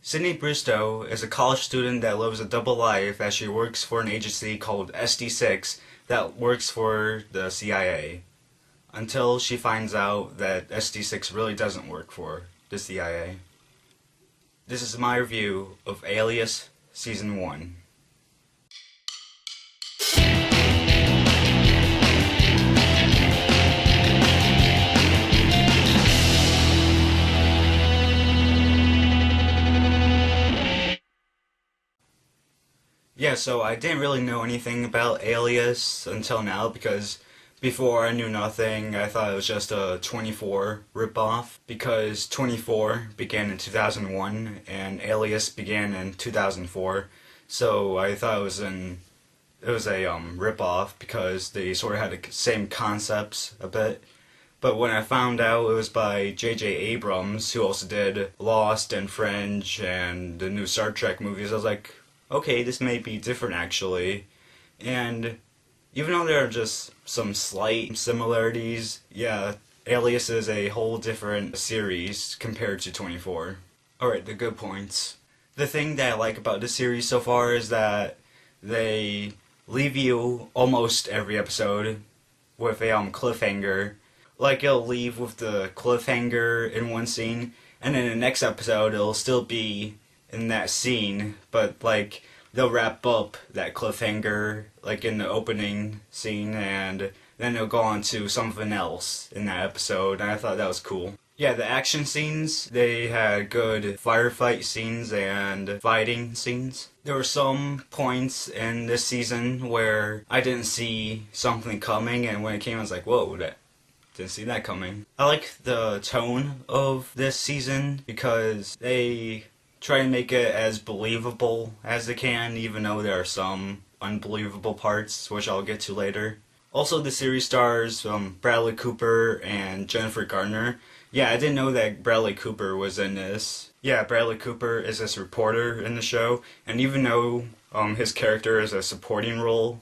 Sydney Bristow is a college student that lives a double life as she works for an agency called SD6 that works for the CIA. Until she finds out that SD6 really doesn't work for the CIA. This is my review of Alias Season 1. Yeah, so I didn't really know anything about Alias until now because before I knew nothing. I thought it was just a 24 ripoff because 24 began in 2001 and Alias began in 2004. So I thought it was a ripoff because they sort of had the same concepts a bit. But when I found out it was by J.J. Abrams, who also did Lost and Fringe and the new Star Trek movies, I was like, okay, this may be different actually. And even though there are just some slight similarities, yeah, Alias is a whole different series compared to 24. Alright, the good points. The thing that I like about this series so far is that they leave you almost every episode with a cliffhanger. Like, it'll leave with the cliffhanger in one scene, and in the next episode it'll still be in that scene, but like they'll wrap up that cliffhanger like in the opening scene, and then they'll go on to something else in that episode, and I thought that was cool. Yeah, the action scenes, they had good firefight scenes and fighting scenes. There were some points in this season where I didn't see something coming, and when it came I was like, whoa, that didn't see that coming. I like the tone of this season because they try to make it as believable as they can, even though there are some unbelievable parts, which I'll get to later. Also, the series stars Bradley Cooper and Jennifer Garner. Yeah, I didn't know that Bradley Cooper was in this. Yeah, Bradley Cooper is this reporter in the show, and even though his character is a supporting role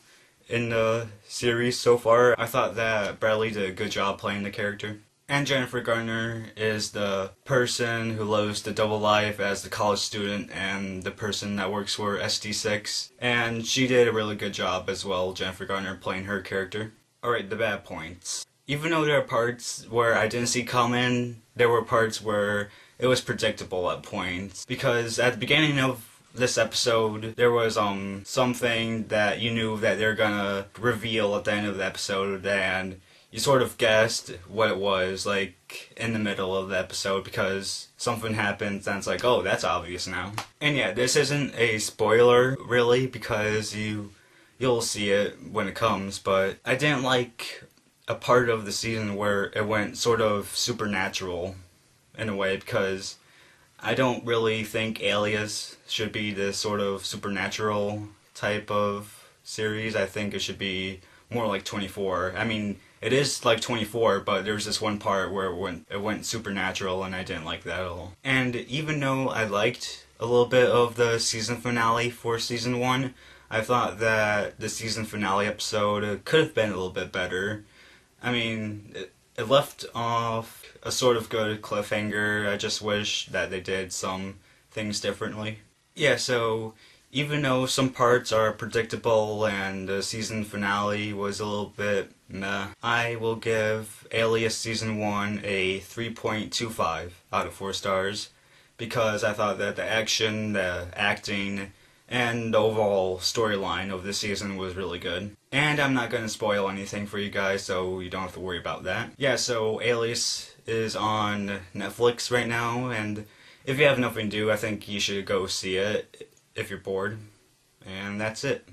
in the series so far, I thought that Bradley did a good job playing the character. And Jennifer Garner is the person who lives the double life as the college student and the person that works for SD6. And she did a really good job as well, Jennifer Garner playing her character. Alright, the bad points. Even though there are parts where I didn't see coming, there were parts where it was predictable at points. Because at the beginning of this episode, there was something that you knew that they're gonna reveal at the end of the episode, and you sort of guessed what it was, like, in the middle of the episode, because something happens and it's like, oh, that's obvious now. And yeah, this isn't a spoiler, really, because you'll see it when it comes, but I didn't like a part of the season where it went sort of supernatural, in a way, because I don't really think Alias should be this sort of supernatural type of series. I think it should be more like 24. I mean, it is like 24, but there's this one part where it went supernatural, and I didn't like that at all. And even though I liked a little bit of the season finale for season 1, I thought that the season finale episode could have been a little bit better. I mean, it left off a sort of good cliffhanger. I just wish that they did some things differently. Yeah, so even though some parts are predictable and the season finale was a little bit meh, I will give Alias Season 1 a 3.25 out of 4 stars because I thought that the action, the acting, and the overall storyline of this season was really good. And I'm not going to spoil anything for you guys, so you don't have to worry about that. Yeah, so Alias is on Netflix right now, and if you have nothing to do, I think you should go see it if you're bored. And that's it.